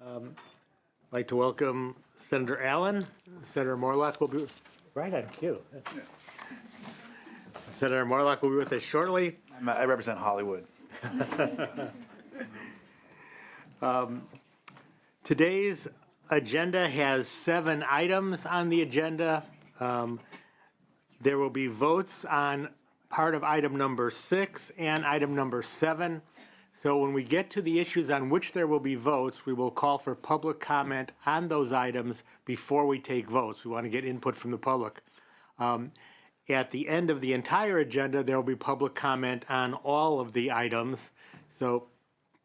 I'd like to welcome Senator Allen. Senator Morlock will be right on cue. Senator Morlock will be with us shortly. I represent Hollywood. Today's agenda has 7 items on the agenda. There will be votes on part of item number 6 and item number 7. So when we get to the issues on which there will be votes, we will call for public comment on those items before we take votes. We want to get input from the public. At the end of the entire agenda, there will be public comment on all of the items. So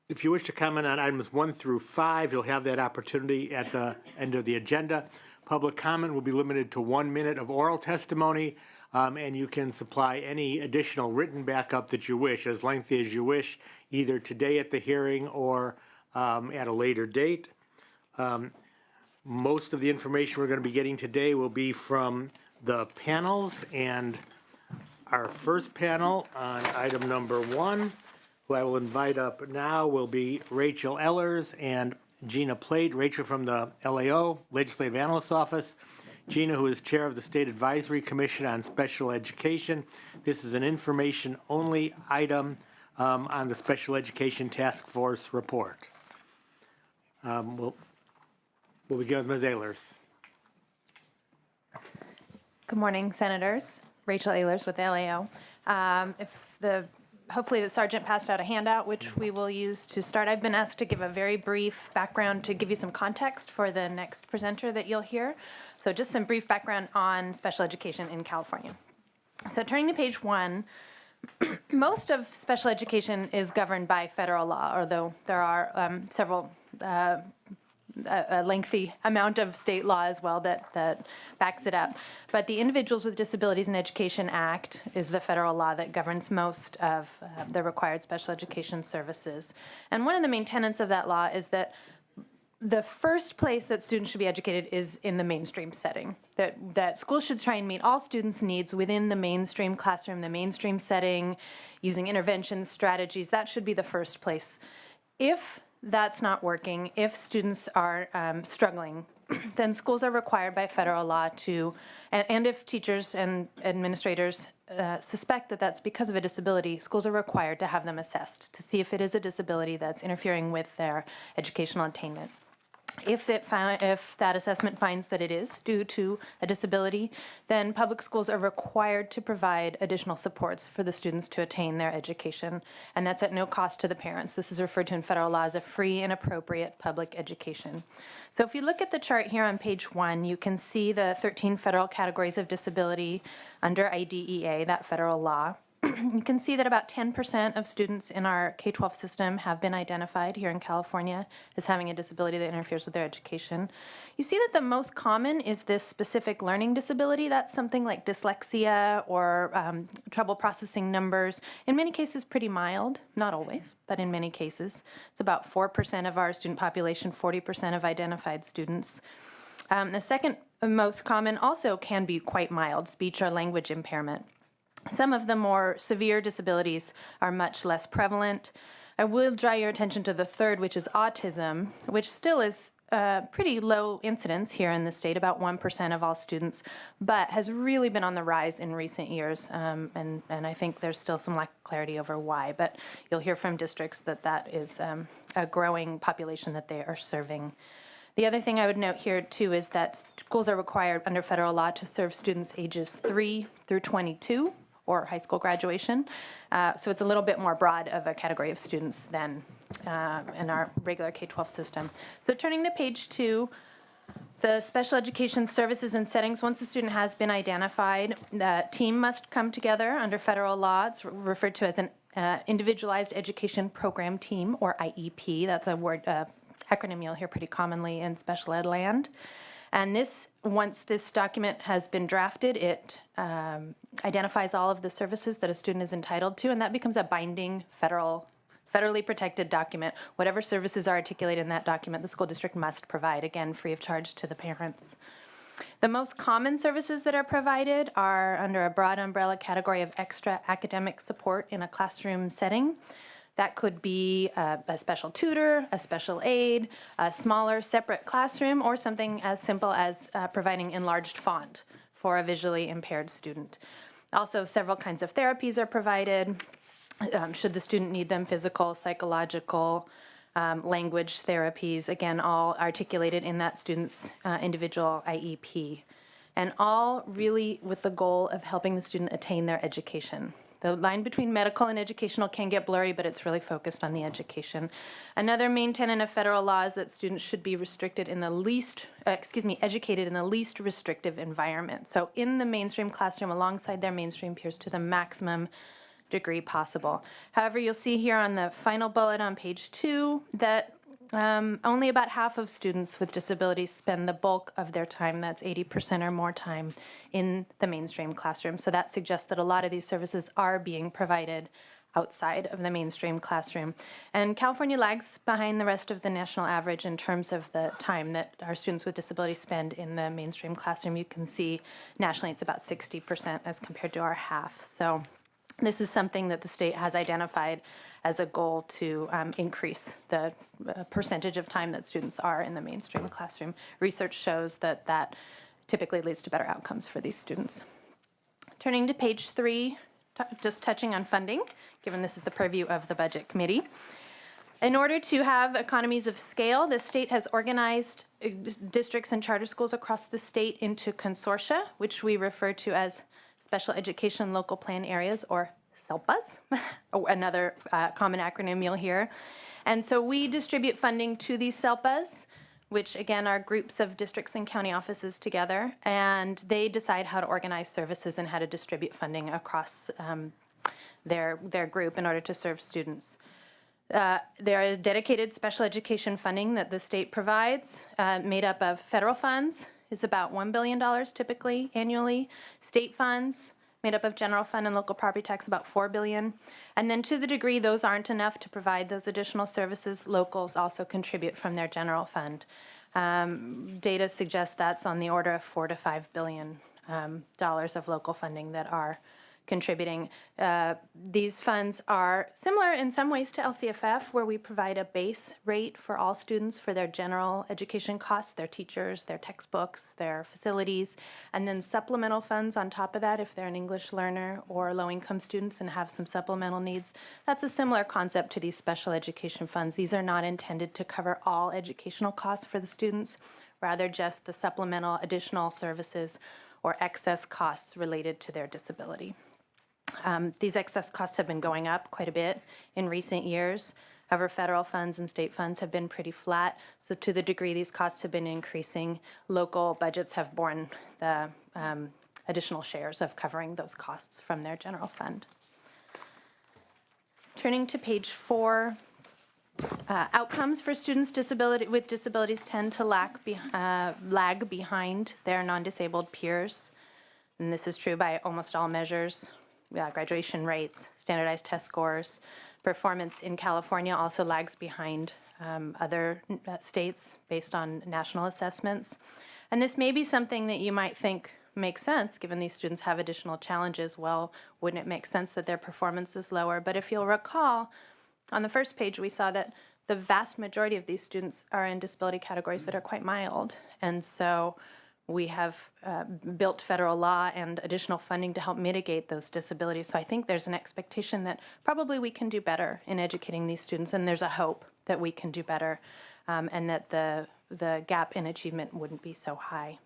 if you wish to comment on items 1 through 5, you'll have that opportunity at the end of the agenda. Public comment will be limited to 1 minute of oral testimony, and you can supply any additional written backup that you wish, as lengthy as you wish, either today at the hearing or at a later date. Most of the information we're going to be getting today will be from the panels, and our first panel on item number 1, who I will invite up now, will be Rachel Ellers and Gina Plate. Rachel from the LAO, Legislative Analyst's Office. Gina, who is chair of the State Advisory Commission on Special Education. This is an information-only item on the Special Education Task Force report. We'll begin with Ms. Ehlers. Good morning, Senators. Rachel Ehlers with LAO. Hopefully the sergeant passed out a handout, which we will use to start. I've been asked to give a very brief background to give you some context for the next presenter that you'll hear. So just some brief background on special education in California. So turning to page 1, most of special education is governed by federal law, although there are a lengthy amount of state law as well that backs it up. But the Individuals with Disabilities in Education Act is the federal law that governs most of the required special education services. And one of the main tenets of that law is that the first place that students should be educated is in the mainstream setting, that schools should try and meet all students' needs within the mainstream classroom, the mainstream setting, using interventions, strategies. That should be the first place. If that's not working, if students are struggling, then schools are required by federal law to, and if teachers and administrators suspect that that's because of a disability, schools are required to have them assessed to see if it is a disability that's interfering with their educational attainment. If that assessment finds that it is due to a disability, then public schools are required to provide additional supports for the students to attain their education, and that's at no cost to the parents. This is referred to in federal law as a free and appropriate public education. So if you look at the chart here on page 1, you can see the 13 federal categories of disability under IDEA, that federal law. You can see that about 10% of students in our K-12 system have been identified here in California as having a disability that interferes with their education. You see that the most common is this specific learning disability. That's something like dyslexia or trouble processing numbers. In many cases, pretty mild, not always, but in many cases. It's about 4% of our student population, 40% of identified students. The second most common also can be quite mild, speech or language impairment. Some of the more severe disabilities are much less prevalent. I will draw your attention to the third, which is autism, which still is pretty low incidence here in the state, about 1% of all students, but has really been on the rise in recent years, and I think there's still some lack of clarity over why, but you'll hear from districts that is a growing population that they are serving. The other thing I would note here, too, is that schools are required under federal law to serve students ages 3 through 22, or high school graduation. So it's a little bit more broad of a category of students than in our regular K-12 system. So turning to page 2, the special education services and settings, once a student has been identified, the team must come together under federal law. It's referred to as an Individualized Education Program Team, or IEP. That's a word, acronym you'll hear pretty commonly in special ed land. And once this document has been drafted, it identifies all of the services that a student is entitled to, and that becomes a binding federally protected document. Whatever services are articulated in that document, the school district must provide, again, free of charge to the parents. The most common services that are provided are under a broad umbrella category of extra academic support in a classroom setting. That could be a special tutor, a special aid, a smaller separate classroom, or something as simple as providing enlarged font for a visually impaired student. Also, several kinds of therapies are provided, should the student need them, physical, psychological, language therapies, again, all articulated in that student's individual IEP. And all really with the goal of helping the student attain their education. The line between medical and educational can get blurry, but it's really focused on the education. Another main tenet of federal law is that students should be restricted in the least, educated in the least restrictive environment. So in the mainstream classroom alongside their mainstream peers to the maximum degree possible. However, you'll see here on the final bullet on page 2 that only about half of students with disabilities spend the bulk of their time, that's 80% or more time, in the mainstream classroom. So that suggests that a lot of these services are being provided outside of the mainstream classroom. And California lags behind the rest of the national average in terms of the time that our students with disabilities spend in the mainstream classroom. You can see nationally it's about 60% as compared to our half. So this is something that the state has identified as a goal to increase the percentage of time that students are in the mainstream classroom. Research shows that that typically leads to better outcomes for these students. Turning to page 3, just touching on funding, given this is the purview of the Budget Committee. In order to have economies of scale, the state has organized districts and charter schools across the state into consortia, which we refer to as Special Education Local Plan Areas, or SELPAs, another common acronym you'll hear. And so we distribute funding to these SELPAs, which again are groups of districts and county offices together, and they decide how to organize services and how to distribute funding across their group in order to serve students. There is dedicated special education funding that the state provides, made up of federal funds, is about $1 billion typically annually, state funds, made up of general fund and local property tax, about $4 billion. And then to the degree those aren't enough to provide those additional services, locals also contribute from their general fund. Data suggests that's on the order of $4 to $5 billion of local funding that are contributing. These funds are similar in some ways to LCFF, where we provide a base rate for all students for their general education costs, their teachers, their textbooks, their facilities, and then supplemental funds on top of that if they're an English learner or low-income students and have some supplemental needs. That's a similar concept to these special education funds. These are not intended to cover all educational costs for the students, rather just the supplemental additional services or excess costs related to their disability. These excess costs have been going up quite a bit in recent years. However, federal funds and state funds have been pretty flat. So to the degree these costs have been increasing, local budgets have borne the additional shares of covering those costs from their general fund. Turning to page 4, outcomes for students with disabilities tend to lag behind their non-disabled peers. And this is true by almost all measures. Graduation rates, standardized test scores. Performance in California also lags behind other states based on national assessments. And this may be something that you might think makes sense, given these students have additional challenges. Well, wouldn't it make sense that their performance is lower? But if you'll recall, on the first page, we saw that the vast majority of these students are in disability categories that are quite mild. And so we have built federal law and additional funding to help mitigate those disabilities. So I think there's an expectation that probably we can do better in educating these students, and there's a hope that we can do better and that the gap in achievement wouldn't be so high.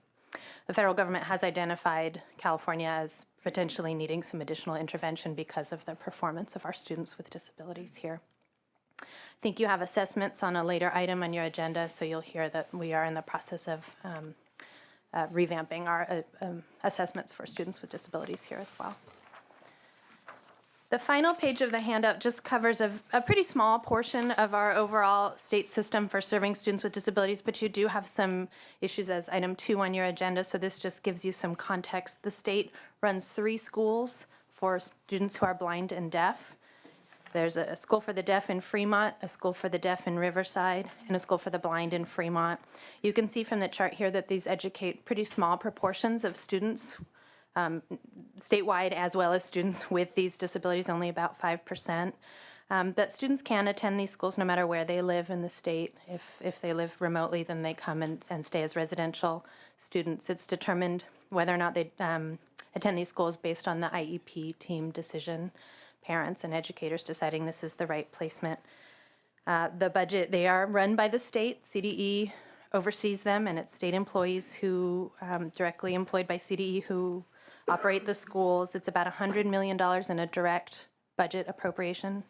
The federal government has identified California as potentially needing some additional intervention because of the performance of our students with disabilities here. I think you have assessments on a later item on your agenda, so you'll hear that we are in the process of revamping our assessments for students with disabilities here as well. The final page of the handout just covers a pretty small portion of our overall state system for serving students with disabilities, but you do have some issues as item 2 on your agenda, so this just gives you some context. The state runs 3 schools for students who are blind and deaf. There's a school for the deaf in Fremont, a school for the deaf in Riverside, and a school for the blind in Fremont. You can see from the chart here that these educate pretty small proportions of students statewide, as well as students with these disabilities, only about 5%. But students can attend these schools no matter where they live in the state. If they live remotely, then they come and stay as residential students. It's determined whether or not they attend these schools based on the IEP team decision, parents and educators deciding this is the right placement. The budget, they are run by the state. CDE oversees them, and it's state employees who, directly employed by CDE, who operate the schools. It's about $100 million in a direct budget appropriation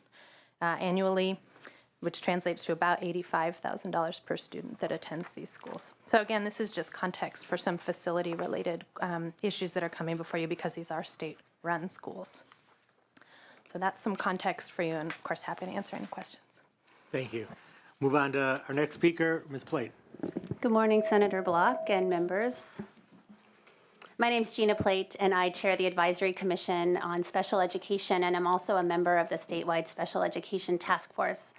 annually, which translates to about $85,000 per student that attends these schools. So again, this is just context for some facility-related issues that are coming before you because these are state-run schools. So that's some context for you, and of course, happy to answer any questions. Thank you. Move on to our next speaker, Ms. Plate. Good morning, Senator Block and members. My name is Gina Plate, and I chair the Advisory Commission on Special Education, and I'm also a member of the statewide Special Education Task Force.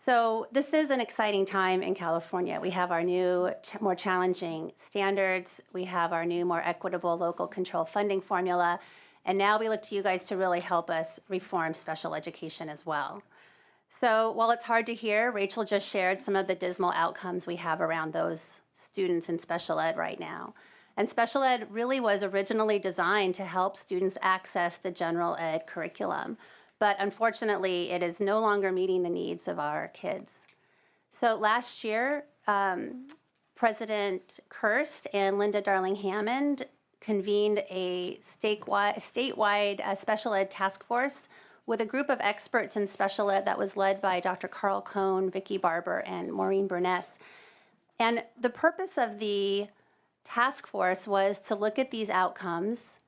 So this is an exciting time in California. We have our new, more challenging standards. We have our new, more equitable local control funding formula. And now we look to you guys to really help us reform special education as well. So while it's hard to hear, Rachel just shared some of the dismal outcomes we have around those students in special ed right now. And special ed really was originally designed to help students access the general ed curriculum. But unfortunately, it is no longer meeting the needs of our kids. So last year, President Kirst and Linda Darling-Hammond convened a statewide special ed task force with a group of experts in special ed that was led by Dr. Carl Cohn, Vicki Barber, and Maureen Burness. And the purpose of the task force was to look at these outcomes,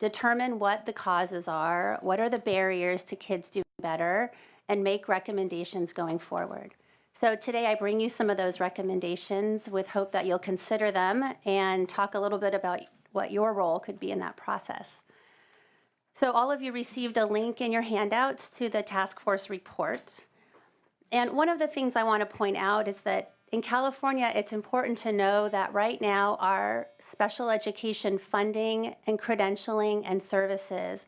determine what the causes are, what are the barriers to kids doing better, and make recommendations going forward. So today I bring you some of those recommendations with hope that you'll consider them and talk a little bit about what your role could be in that process. So all of you received a link in your handouts to the task force report. And one of the things I want to point out is that in California, it's important to know that right now our special education funding and credentialing and services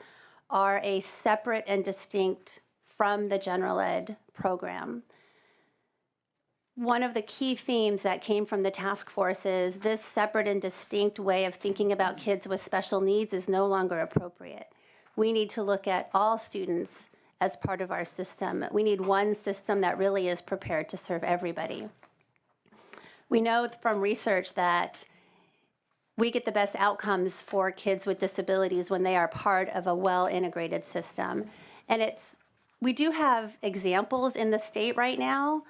are a separate and distinct from the general ed program. One of the key themes that came from the task force is this separate and distinct way of thinking about kids with special needs is no longer appropriate. We need to look at all students as part of our system. We need one system that really is prepared to serve everybody. We know from research that we get the best outcomes for kids with disabilities when they are part of a well-integrated system. And we do have examples in the state right now,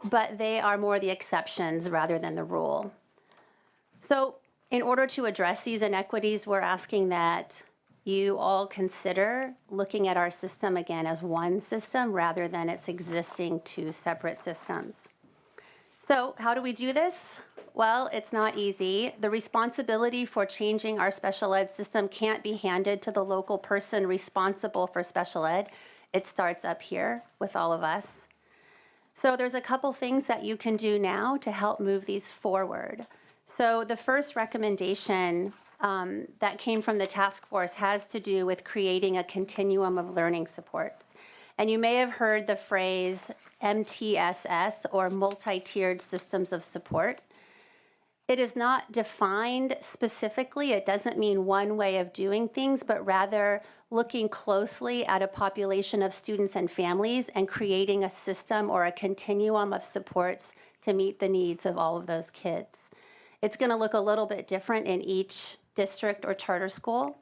but they are more the exceptions rather than the rule. So in order to address these inequities, we're asking that you all consider looking at our system again as one system rather than its existing two separate systems. So how do we do this? Well, it's not easy. The responsibility for changing our special ed system can't be handed to the local person responsible for special ed. It starts up here with all of us. So there's a couple things that you can do now to help move these forward. So the first recommendation that came from the task force has to do with creating a continuum of learning supports. And you may have heard the phrase MTSS, or multi-tiered systems of support. It is not defined specifically. It doesn't mean one way of doing things, but rather looking closely at a population of students and families and creating a system or a continuum of supports to meet the needs of all of those kids. It's going to look a little bit different in each district or charter school,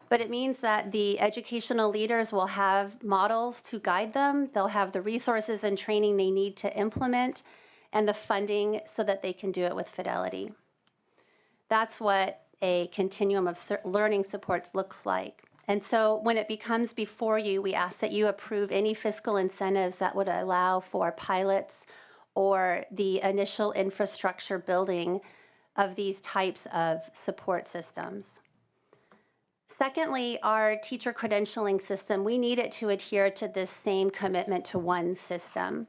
but it means that the educational leaders will have models to guide them. They'll have the resources and training they need to implement and the funding so that they can do it with fidelity. That's what a continuum of learning supports looks like. And so when it becomes before you, we ask that you approve any fiscal incentives that would allow for pilots or the initial infrastructure building of these types of support systems. Secondly, our teacher credentialing system, we need it to adhere to this same commitment to one system.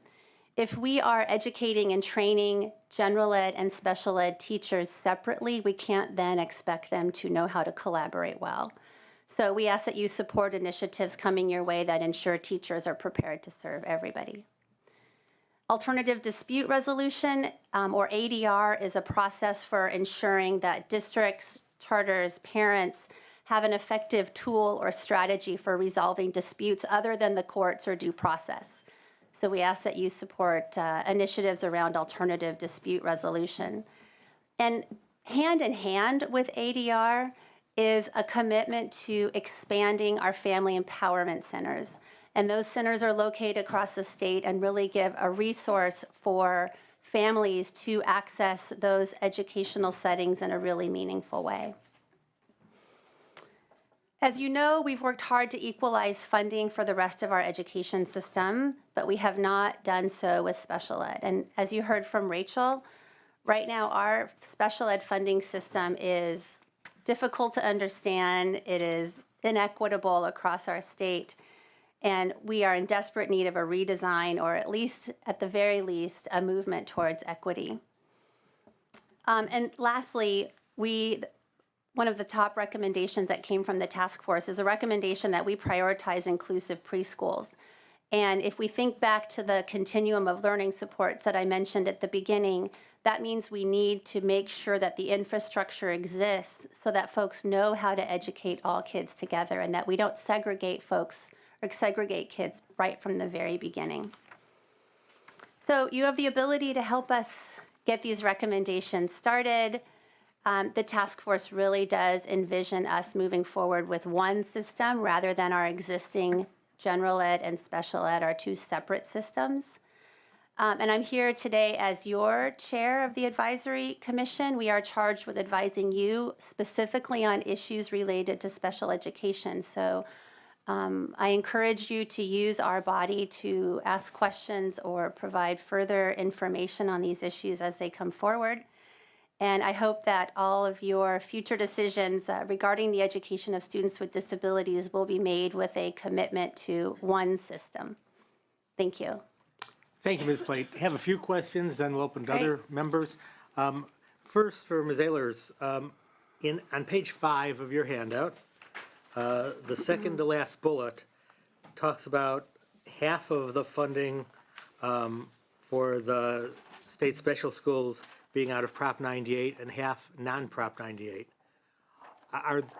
If we are educating and training general ed and special ed teachers separately, we can't then expect them to know how to collaborate well. So we ask that you support initiatives coming your way that ensure teachers are prepared to serve everybody. Alternative dispute resolution, or ADR, is a process for ensuring that districts, charters, parents have an effective tool or strategy for resolving disputes other than the courts or due process. So we ask that you support initiatives around alternative dispute resolution. And hand in hand with ADR is a commitment to expanding our family empowerment centers. And those centers are located across the state and really give a resource for families to access those educational settings in a really meaningful way. As you know, we've worked hard to equalize funding for the rest of our education system, but we have not done so with special ed. And as you heard from Rachel, right now our special ed funding system is difficult to understand. It is inequitable across our state. And we are in desperate need of a redesign, or at least, at the very least, a movement towards equity. And lastly, one of the top recommendations that came from the task force is a recommendation that we prioritize inclusive preschools. And if we think back to the continuum of learning supports that I mentioned at the beginning, that means we need to make sure that the infrastructure exists so that folks know how to educate all kids together and that we don't segregate folks or segregate kids right from the very beginning. So you have the ability to help us get these recommendations started. The task force really does envision us moving forward with one system rather than our existing general ed and special ed are two separate systems. And I'm here today as your chair of the advisory commission. We are charged with advising you specifically on issues related to special education. So I encourage you to use our body to ask questions or provide further information on these issues as they come forward. And I hope that all of your future decisions regarding the education of students with disabilities will be made with a commitment to one system. Thank you. Thank you, Ms. Plate. I have a few questions, then we'll open to Great. other members. First, for Ms. Ehlers, on page 5 of your handout, the second to last bullet talks about half of the funding for the state special schools being out of Prop 98 and half non-Prop 98.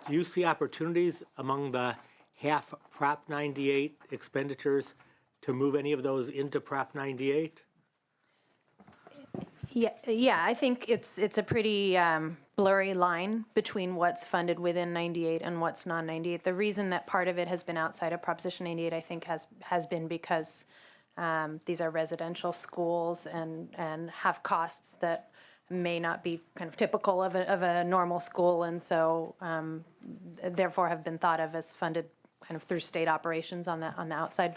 Do you see opportunities among the half Prop 98 expenditures to move any of those into Prop 98? Yeah, I think it's a pretty blurry line between what's funded within 98 and what's non-98. The reason that part of it has been outside of Proposition 98, I think, has been because these are residential schools and have costs that may not be kind of typical of a normal school, and so therefore have been thought of as funded kind of through state operations on the outside.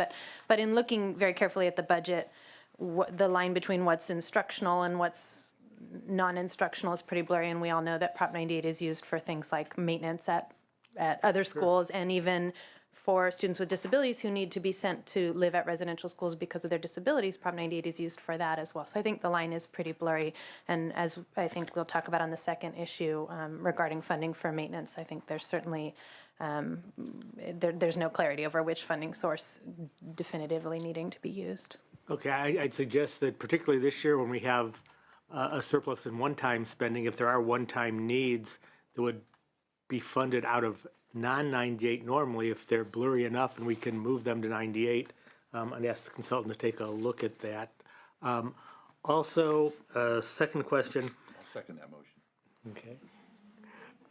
But in looking very carefully at the budget, the line between what's instructional and what's non-instructional is pretty blurry, and we all know that Prop 98 is used for things like maintenance at other schools, and even for students with disabilities who need to be sent to live at residential schools because of their disabilities. Prop 98 is used for that as well. So I think the line is pretty blurry, and as I think we'll talk about on the second issue regarding funding for maintenance, I think there's certainly there's no clarity over which funding source definitively needing to be used. Okay, I'd suggest that particularly this year when we have a surplus in one-time spending, if there are one-time needs that would be funded out of non-98 normally, if they're blurry enough and we can move them to 98, and ask the consultant to take a look at that. Also, second question. I'll second that motion.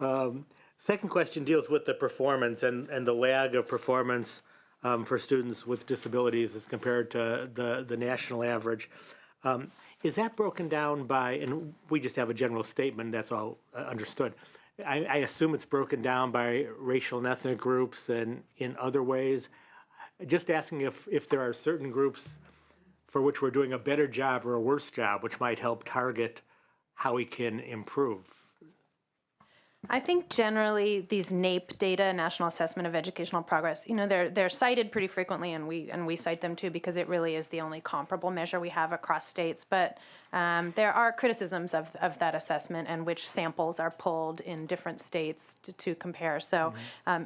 Okay. Second question deals with the performance and the lag of performance for students with disabilities as compared to the national average. Is that broken down by, and we just have a general statement, that's all understood. I assume it's broken down by racial and ethnic groups and in other ways. Just asking if there are certain groups for which we're doing a better job or a worse job, which might help target how we can improve. I think generally these NAEP data, National Assessment of Educational Progress, they're cited pretty frequently, and we cite them too because it really is the only comparable measure we have across states. But there are criticisms of that assessment and which samples are pulled in different states to compare. So,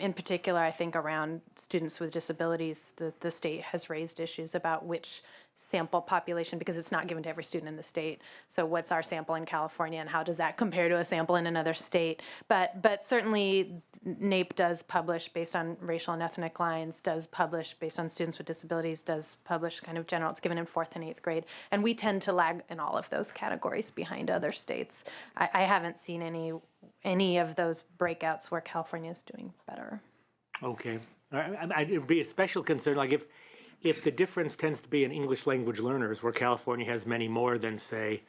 in particular, I think around students with disabilities, the state has raised issues about which sample population, because it's not given to every student in the state. So what's our sample in California and how does that compare to a sample in another state? But certainly NAEP does publish based on racial and ethnic lines, does publish based on students with disabilities, does publish kind of general. It's given in 4th and 8th grade. And we tend to lag in all of those categories behind other states. I haven't seen any of those breakouts where California is doing better. Okay. It would be a special concern, like if the difference tends to be in English language learners, where California has many more than, say,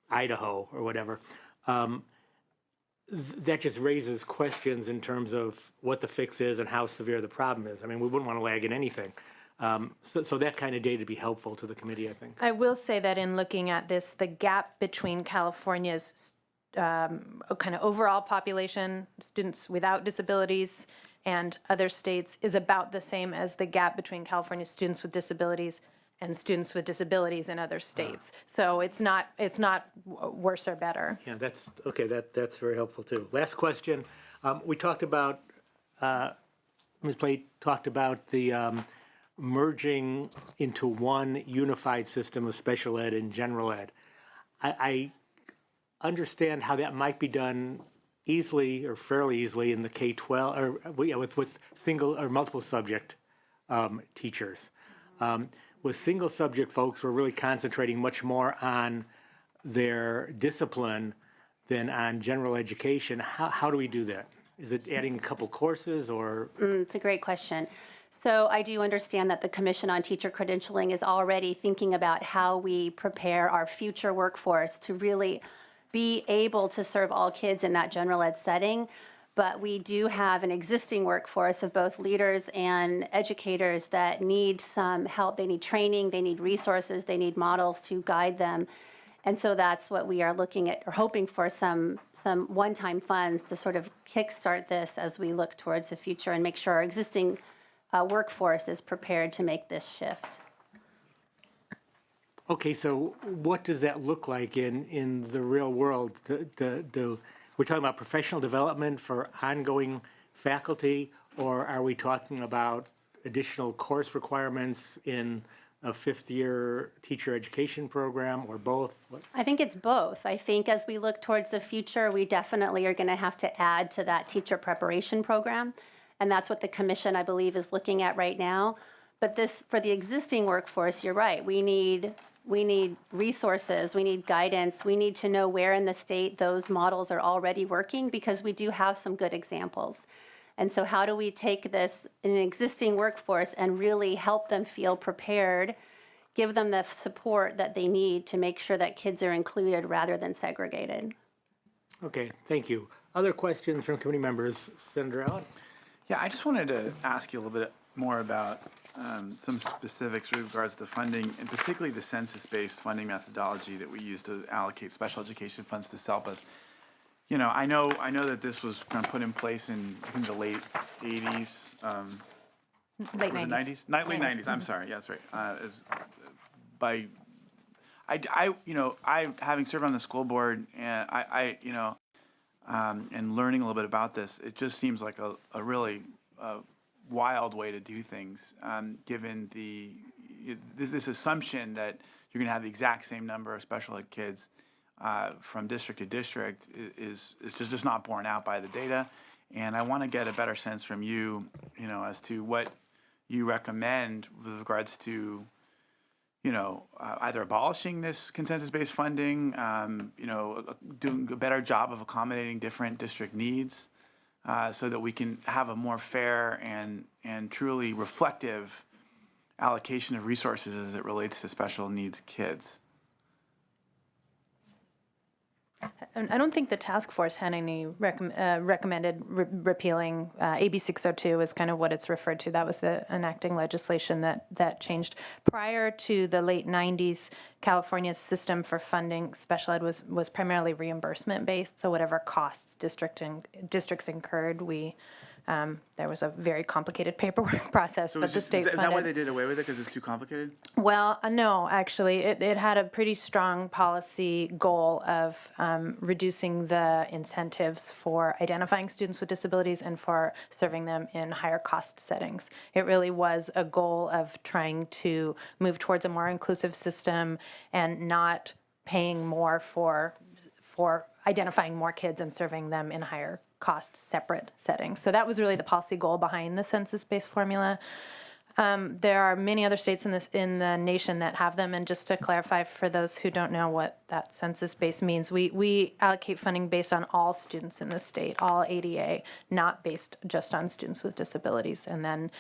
Idaho or whatever, that just raises questions in terms of what the fix is and how severe the problem is. I mean, we wouldn't want to lag in anything. So that kind of data would be helpful to the committee, I think. I will say that in looking at this, the gap between California's kind of overall population, students without disabilities, and other states is about the same as the gap between California students with disabilities and students with disabilities in other states. So it's not worse or better. Yeah, that's okay. That's very helpful too. Last question. We talked about Ms. Plate talked about the merging into one unified system of special ed and general ed. I understand how that might be done easily or fairly easily in the K-12 or with single or multiple subject teachers. With single subject folks, we're really concentrating much more on their discipline than on general education. How do we do that? Is it adding a couple courses or? It's a great question. So I do understand that the Commission on Teacher Credentialing is already thinking about how we prepare our future workforce to really be able to serve all kids in that general ed setting. But we do have an existing workforce of both leaders and educators that need some help. They need training, they need resources, they need models to guide them. And so that's what we are looking at, or hoping for some one-time funds to sort of kickstart this as we look towards the future and make sure our existing workforce is prepared to make this shift. Okay, so what does that look like in the real world? We're talking about professional development for ongoing faculty, or are we talking about additional course requirements in a 5th-year teacher education program, or both? I think it's both. I think as we look towards the future, we definitely are going to have to add to that teacher preparation program, and that's what the Commission, I believe, is looking at right now. But this, for the existing workforce, you're right. We need resources, we need guidance, we need to know where in the state those models are already working, because we do have some good examples. And so how do we take this in an existing workforce and really help them feel prepared, give them the support that they need to make sure that kids are included rather than segregated? Okay, thank you. Other questions from committee members? Senator Allen? Yeah, I just wanted to ask you a little bit more about some specifics with regards to funding, and particularly the census-based funding methodology that we use to allocate special education funds to SELPAs. You know, I know that this was kind of put in place in, I think, the late 80s. Late 90s. Late 90s, I'm sorry. Yeah, that's right. I having served on the school board, and and learning a little bit about this, it just seems like a really wild way to do things, given this assumption that you're going to have the exact same number of special ed kids from district to district is just not borne out by the data. And I want to get a better sense from you, as to what you recommend with regards to, either abolishing this consensus-based funding, doing a better job of accommodating different district needs, so that we can have a more fair and truly reflective allocation of resources as it relates to special needs kids. And I don't think the task force had any recommended repealing. AB 602 is kind of what it's referred to. That was the enacting legislation that changed. Prior to the late 90s, California's system for funding special ed was primarily reimbursement based. So whatever costs districts incurred, there was a very complicated paperwork process, but the state is that funded. why they did away with it, because it's too complicated? Well, no, actually, it had a pretty strong policy goal of reducing the incentives for identifying students with disabilities and for serving them in higher cost settings. It really was a goal of trying to move towards a more inclusive system and not paying more for identifying more kids and serving them in higher cost separate settings. So that was really the policy goal behind the census-based formula. There are many other states in the nation that have them, and just to clarify for those who don't know what that census-based means, we allocate funding based on all students in the state, all ADA, not based just on students with disabilities, and then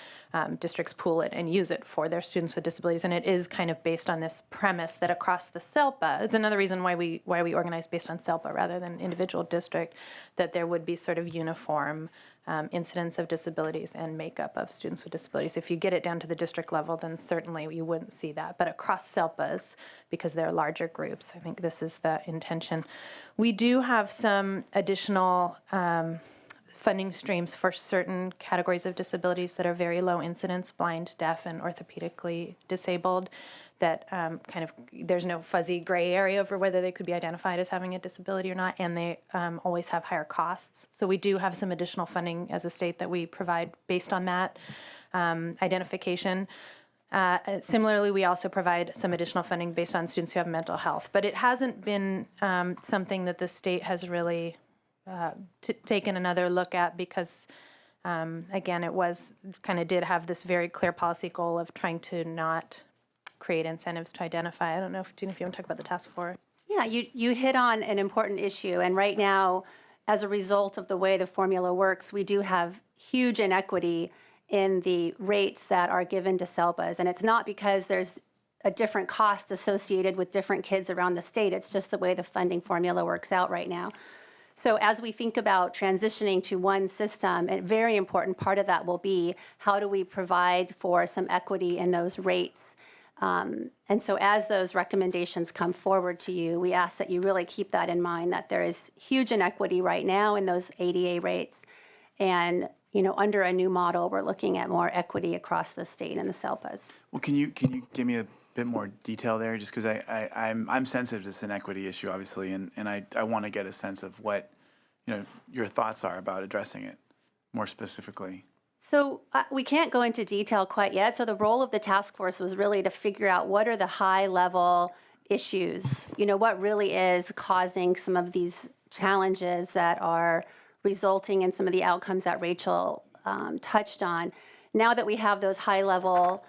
districts pool it and use it for their students with disabilities, and it is kind of based on this premise that across the SELPA, it's another reason why we organize based on SELPA rather than individual district, that there would be sort of uniform incidence of disabilities and makeup of students with disabilities. If you get it down to the district level, then certainly you wouldn't see that. But across SELPAs, because they're larger groups, I think this is the intention. We do have some additional funding streams for certain categories of disabilities that are very low incidence, blind, deaf, and orthopedically disabled, that kind of, there's no fuzzy gray area over whether they could be identified as having a disability or not, and they always have higher costs. So we do have some additional funding as a state that we provide based on that identification. Similarly, we also provide some additional funding based on students who have mental health, but it hasn't been something that the state has really taken another look at because, again, it was kind of did have this very clear policy goal of trying to not create incentives to identify. I don't know if, Gina, if you want to talk about the task force. Yeah, you hit on an important issue, and right now, as a result of the way the formula works, we do have huge inequity in the rates that are given to SELPAs, and it's not because there's a different cost associated with different kids around the state, it's just the way the funding formula works out right now. So as we think about transitioning to one system, a very important part of that will be how do we provide for some equity in those rates. And so as those recommendations come forward to you, we ask that you really keep that in mind, that there is huge inequity right now in those ADA rates. And, under a new model, we're looking at more equity across the state and the SELPAs. Well, can you give me a bit more detail there, just because I'm sensitive to this inequity issue, obviously, and I want to get a sense of what, your thoughts are about addressing it more specifically. So we can't go into detail quite yet. So the role of the task force was really to figure out what are the high-level issues, what really is causing some of these challenges that are resulting in some of the outcomes that Rachel touched on. Now that we have those high-level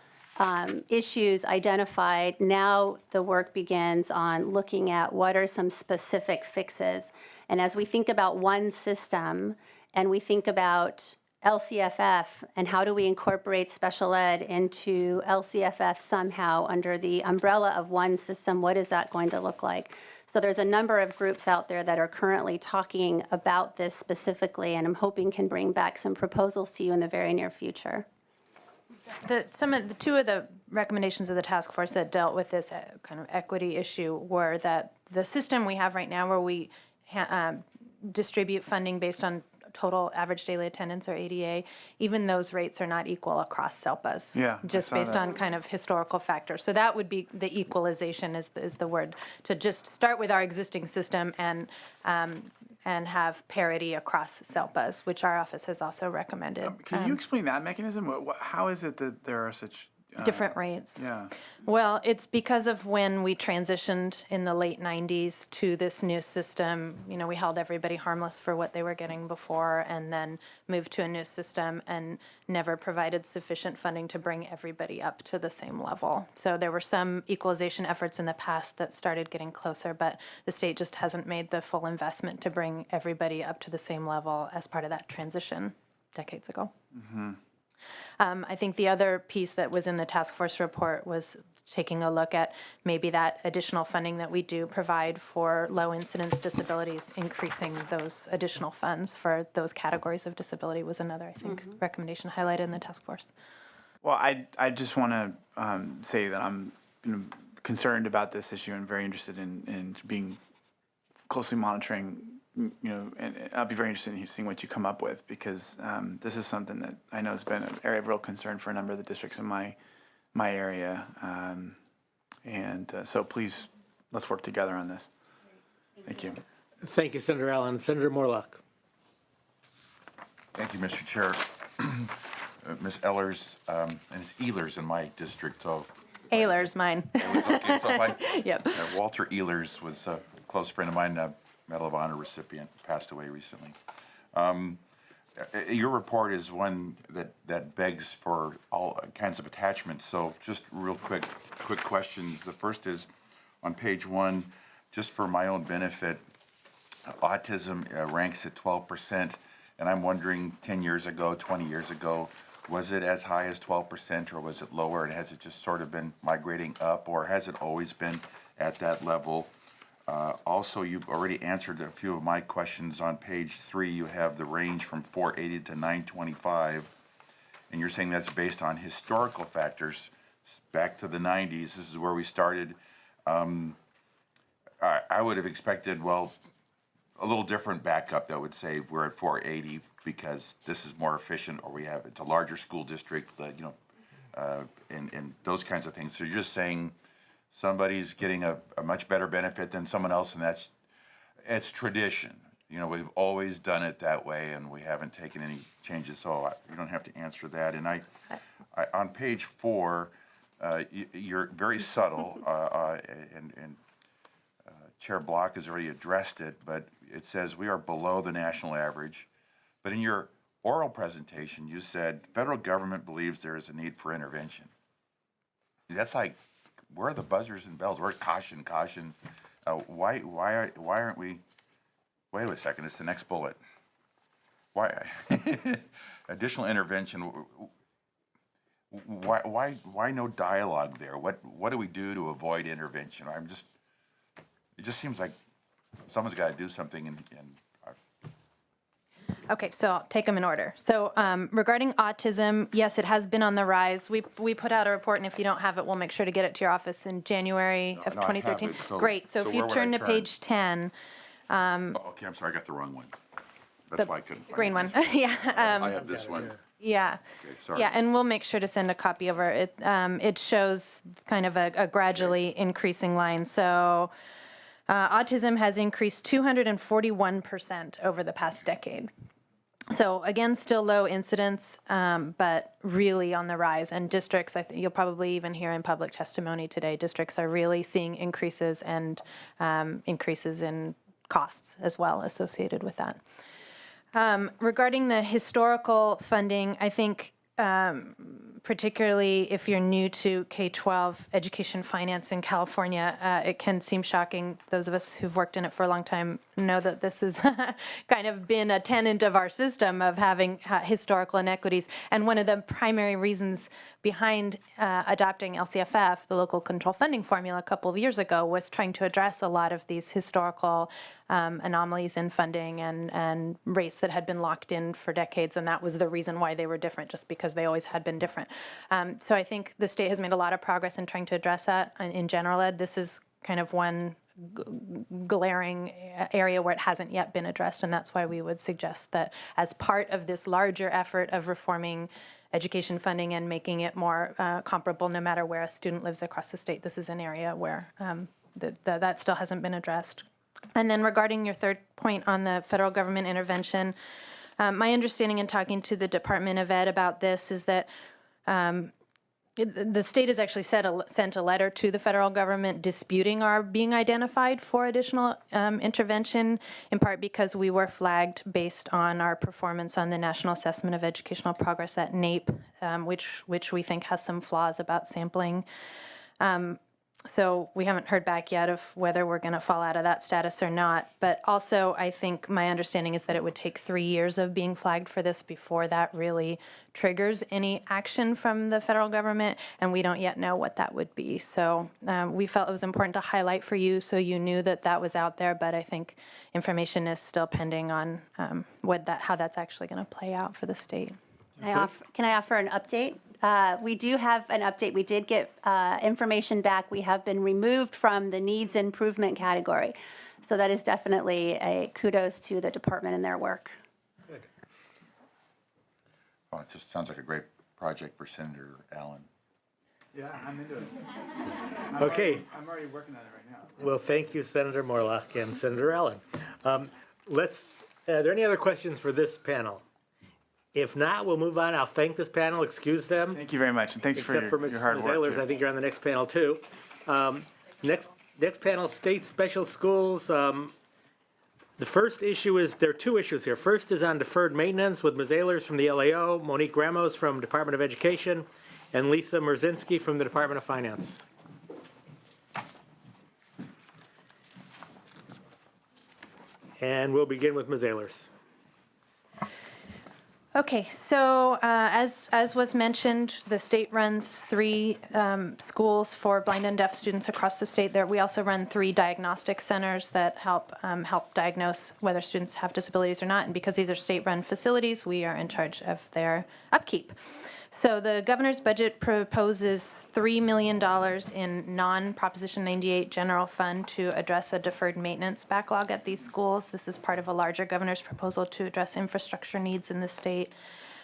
issues identified, now the work begins on looking at what are some specific fixes. And as we think about one system and we think about LCFF and how do we incorporate special ed into LCFF somehow under the umbrella of one system, what is that going to look like? So there's a number of groups out there that are currently talking about this specifically, and I'm hoping can bring back some proposals to you in the very near future. Two of the recommendations of the task force that dealt with this kind of equity issue were that the system we have right now where we distribute funding based on total average daily attendance, or ADA, even those rates are not equal across SELPAs. Yeah, just based on kind of historical factors. So that would be the equalization is the word, to just start with our existing system and have parity across SELPAs, which our office has also recommended. Can you explain that mechanism? How is it that there are such different rates? Yeah. Well, it's because of when we transitioned in the late 90s to this new system. We held everybody harmless for what they were getting before and then moved to a new system and never provided sufficient funding to bring everybody up to the same level. So there were some equalization efforts in the past that started getting closer, but the state just hasn't made the full investment to bring everybody up to the same level as part of that transition decades ago. Mm-hmm. I think the other piece that was in the task force report was taking a look at maybe that additional funding that we do provide for low incidence disabilities, increasing those additional funds for those categories of disability was another, I think, recommendation highlighted in the task force. Well, I just want to say that I'm concerned about this issue and very interested in being closely monitoring, and I'll be very interested in seeing what you come up with, because this is something that I know has been an area of real concern for a number of the districts in my area. So please, let's work together on this. Thank you. Thank you, Senator Allen. Senator Morlock. Thank you, Mr. Chair. Ms. Ehlers, and it's Ehlers in my district, so. Ehlers, mine. Okay, so Yep. Walter Ehlers was a close friend of mine, a Medal of Honor recipient, passed away recently. Your report is one that begs for all kinds of attachments, so just real quick questions. The first is on page 1, just for my own benefit, autism ranks at 12%, and I'm wondering 10 years ago, 20 years ago, was it as high as 12% or was it lower, and has it just sort of been migrating up, or has it always been at that level? Also, you've already answered a few of my questions. On page 3, you have the range from 480 to 925, and you're saying that's based on historical factors back to the 90s. This is where we started. I would have expected, well, a little different backup that would say we're at 480 because this is more efficient, or it's a larger school district, and those kinds of things. So you're just saying somebody's getting a much better benefit than someone else, and it's tradition. We've always done it that way, and we haven't taken any changes, so you don't have to answer that. And I on page 4, you're very subtle, and Chair Block has already addressed it, but it says we are below the national average. But in your oral presentation, you said federal government believes there is a need for intervention. That's like, where are the buzzers and bells? Where's caution? Why aren't we? Wait a second. It's the next bullet. Why additional intervention? Why no dialogue there? What do we do to avoid intervention? It just seems like someone's got to do something. Okay, so I'll take them in order. So regarding autism, yes, it has been on the rise. We put out a report, and if you don't have it, we'll make sure to get it to your office in January of No, I have 2013. it. So- Great. So so if you where would turn I to turn? page 10, Okay, I'm sorry, I got the wrong one. That's why I couldn't find green it. one. Yeah. I have this one. Yeah. Okay, sorry. Yeah, and we'll make sure to send a copy over. It shows kind of a gradually increasing line. So autism has increased 241% over the past decade. So again, still low incidence, but really on the rise. And districts, I think you'll probably even hear in public testimony today, districts are really seeing increases and increases in costs as well associated with that. Regarding the historical funding, I think particularly if you're new to K-12 education finance in California, it can seem shocking. Those of us who've worked in it for a long time know that this has kind of been a tenet of our system of having historical inequities. And one of the primary reasons behind adopting LCFF, the local control funding formula, a couple of years ago was trying to address a lot of these historical anomalies in funding and rates that had been locked in for decades, and that was the reason why they were different, just because they always had been different. So I think the state has made a lot of progress in trying to address that. In general ed, this is kind of one glaring area where it hasn't yet been addressed, and that's why we would suggest that as part of this larger effort of reforming education funding and making it more comparable no matter where a student lives across the state, this is an area where that still hasn't been addressed. And then regarding your third point on the federal government intervention, my understanding in talking to the Department of Ed about this is that the state has actually sent a letter to the federal government disputing our being identified for additional intervention, in part because we were flagged based on our performance on the National Assessment of Educational Progress at NAEP, which we think has some flaws about sampling. So we haven't heard back yet of whether we're going to fall out of that status or not. But also, I think my understanding is that it would take 3 years of being flagged for this before that really triggers any action from the federal government, and we don't yet know what that would be. So we felt it was important to highlight for you so you knew that that was out there, but I think information is still pending on how that's actually going to play out for the state. Can I offer an update? We do have an update. We did get information back. We have been removed from the needs improvement category. So that is definitely a kudos to the department and their work. Good. Oh, it just sounds like a great project for Senator Allen. Yeah, I'm into it. Okay. I'm already working on it right now. Well, thank you, Senator Morlock and Senator Allen. Are there any other questions for this panel? If not, we'll move on. I'll thank this panel, excuse them. Thank you very much, and thanks Except for your hard Ms. work. Ehlers, too. I think you're on the next panel too. Next panel, state special schools. The first issue is, there are two issues here. First is on deferred maintenance with Ms. Ehlers from the LAO, Monique Ramos from Department of Education, and Lisa Merzinski from the Department of Finance. And we'll begin with Ms. Ehlers. Okay, so as was mentioned, the state runs 3 schools for blind and deaf students across the state. There, we also run 3 diagnostic centers that help diagnose whether students have disabilities or not. And because these are state-run facilities, we are in charge of their upkeep. So the governor's budget proposes $3 million in non-Proposition 98 general fund to address a deferred maintenance backlog at these schools. This is part of a larger governor's proposal to address infrastructure needs in the state.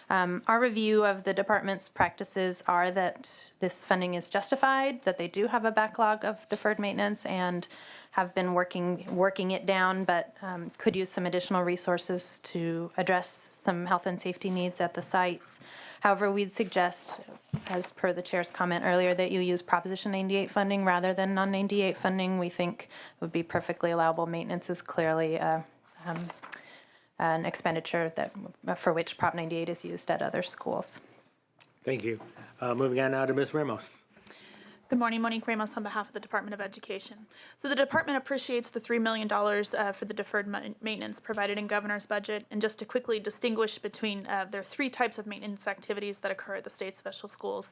Our review of the department's practices are that this funding is justified, that they do have a backlog of deferred maintenance and have been working it down, but could use some additional resources to address some health and safety needs at the sites. However, we'd suggest, as per the chair's comment earlier, that you use Proposition 98 funding rather than non-98 funding. We think would be perfectly allowable. Maintenance is clearly an expenditure for which Prop 98 is used at other schools. Thank you. Moving on now to Ms. Ramos. Good morning, Monique Ramos on behalf of the Department of Education. So the department appreciates the $3 million for the deferred maintenance provided in governor's budget. And just to quickly distinguish between, there are 3 types of maintenance activities that occur at the state special schools.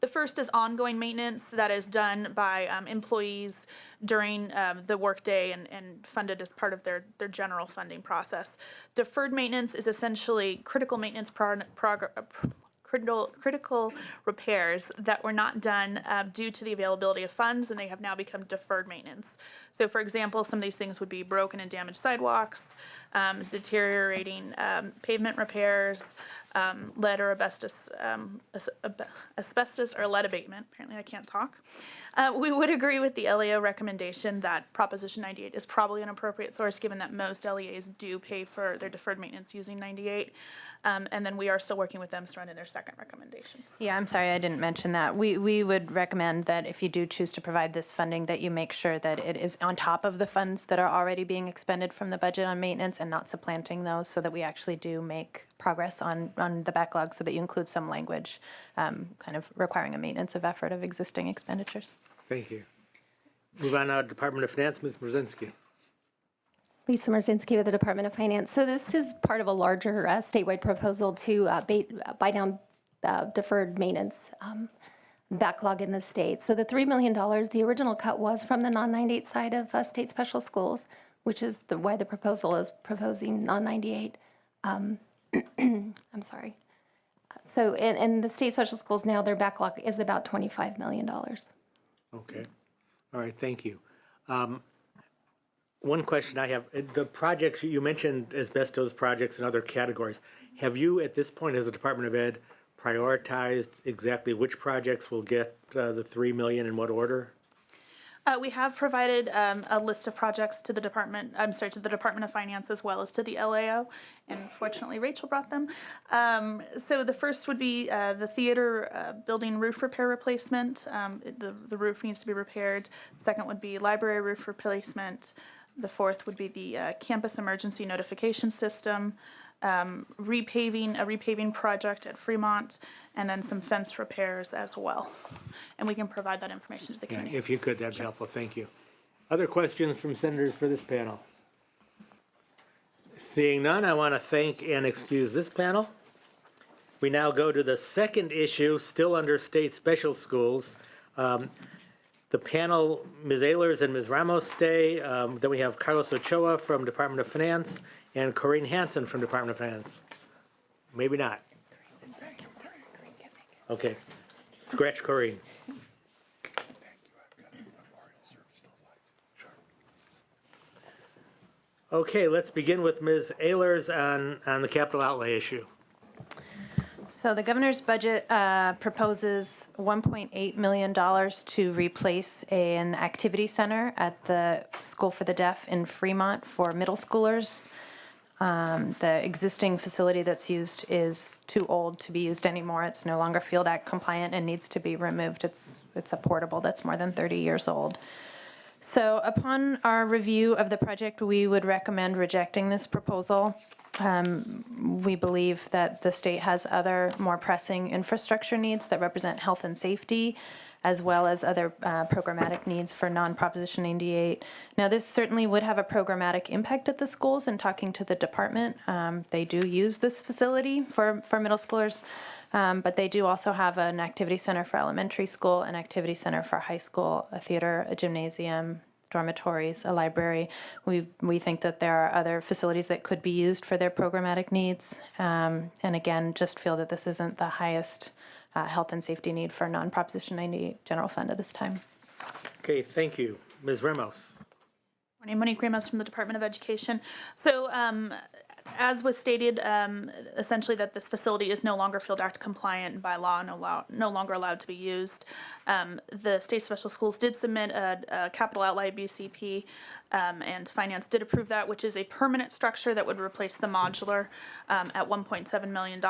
The first is ongoing maintenance that is done by employees during the workday and funded as part of their general funding process. Deferred maintenance is essentially critical maintenance critical repairs that were not done due to the availability of funds, and they have now become deferred maintenance. So, for example, some of these things would be broken and damaged sidewalks, deteriorating pavement repairs, lead or asbestos or lead abatement. Apparently I can't talk. We would agree with the LEO recommendation that Proposition 98 is probably an appropriate source, given that most LEAs do pay for their deferred maintenance using 98. And then we are still working with them to run in their second recommendation. Yeah, I'm sorry, I didn't mention that. We would recommend that if you do choose to provide this funding, that you make sure that it is on top of the funds that are already being expended from the budget on maintenance and not supplanting those, so that we actually do make progress on the backlog, so that you include some language kind of requiring a maintenance of effort of existing expenditures. Thank you. Move on now to Department of Finance, Ms. Brzezinski. Lisa Merzinski with the Department of Finance. So this is part of a larger statewide proposal to buy down deferred maintenance backlog in the state. So the $3 million, the original cut was from the non-98 side of state special schools, which is why the proposal is proposing non-98. I'm sorry. So in the state special schools now, their backlog is about $25 million. Okay. All right, thank you. One question I have, the projects, you mentioned asbestos projects and other categories. Have you, at this point, as the Department of Ed, prioritized exactly which projects will get the $3 million in what order? We have provided a list of projects to the Department of Finance as well as to the LAO, and fortunately Rachel brought them. So the first would be the theater building roof repair replacement. The roof needs to be repaired. Second would be library roof replacement. The fourth would be the campus emergency notification system. repaving, a repaving project at Fremont, and then some fence repairs as well. And we can provide that information to the committee. If you could, that'd be helpful. Thank you. Other questions from senators for this panel? Seeing none, I want to thank and excuse this panel. We now go to the second issue, still under state special schools. The panel, Ms. Ehlers and Ms. Ramos stay. Then we have Carlos Ochoa from Department of Finance and Corinne Hansen from Department of Finance. Maybe not. Okay, scratch Corinne. Okay, let's begin with Ms. Ehlers on the capital outlay issue. So the governor's budget proposes $1.8 million to replace an activity center at the School for the Deaf in Fremont for middle schoolers. The existing facility that's used is too old to be used anymore. It's no longer Field Act compliant and needs to be removed. It's a portable that's more than 30 years old. So upon our review of the project, we would recommend rejecting this proposal. We believe that the state has other more pressing infrastructure needs that represent health and safety, as well as other programmatic needs for non-Proposition 98. Now, this certainly would have a programmatic impact at the schools. In talking to the department, they do use this facility for middle schoolers, but they do also have an activity center for elementary school, an activity center for high school, a theater, a gymnasium, dormitories, a library. We think that there are other facilities that could be used for their programmatic needs. And again, just feel that this isn't the highest health and safety need for non-Proposition 98 general fund at this time. Okay, thank you. Ms. Ramos. Morning, Monique Ramos from the Department of Education. So, as was stated, essentially that this facility is no longer Field Act compliant and by law no longer allowed to be used. The state special schools did submit a capital outlay BCP, and finance did approve that, which is a permanent structure that would replace the modular at $1.7 million.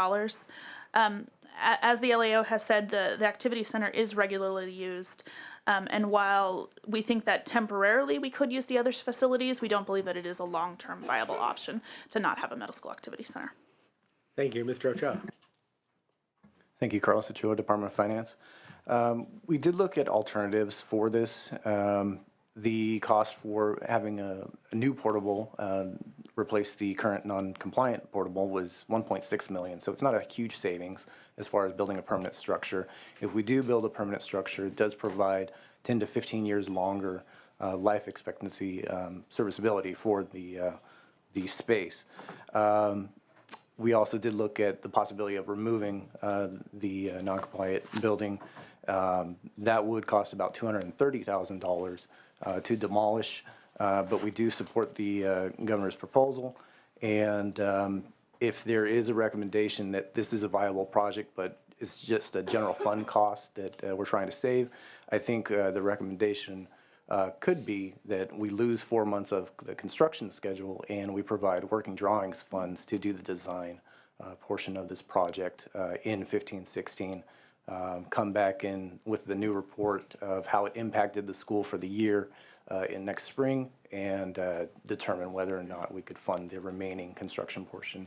As the LAO has said, the activity center is regularly used. And while we think that temporarily we could use the other facilities, we don't believe that it is a long-term viable option to not have a middle school activity center. Thank you. Mr. Ochoa. Thank you, Carlos Ochoa, Department of Finance. We did look at alternatives for this. The cost for having a new portable replace the current non-compliant portable was $1.6 million. So it's not a huge savings as far as building a permanent structure. If we do build a permanent structure, it does provide 10 to 15 years longer life expectancy serviceability for the space. We also did look at the possibility of removing the non-compliant building. That would cost about $230,000 to demolish, but we do support the governor's proposal. And if there is a recommendation that this is a viable project, but it's just a general fund cost that we're trying to save, I think the recommendation could be that we lose 4 months of the construction schedule and we provide working drawings funds to do the design portion of this project in 15-16. Come back in with the new report of how it impacted the school for the year in next spring and determine whether or not we could fund the remaining construction portion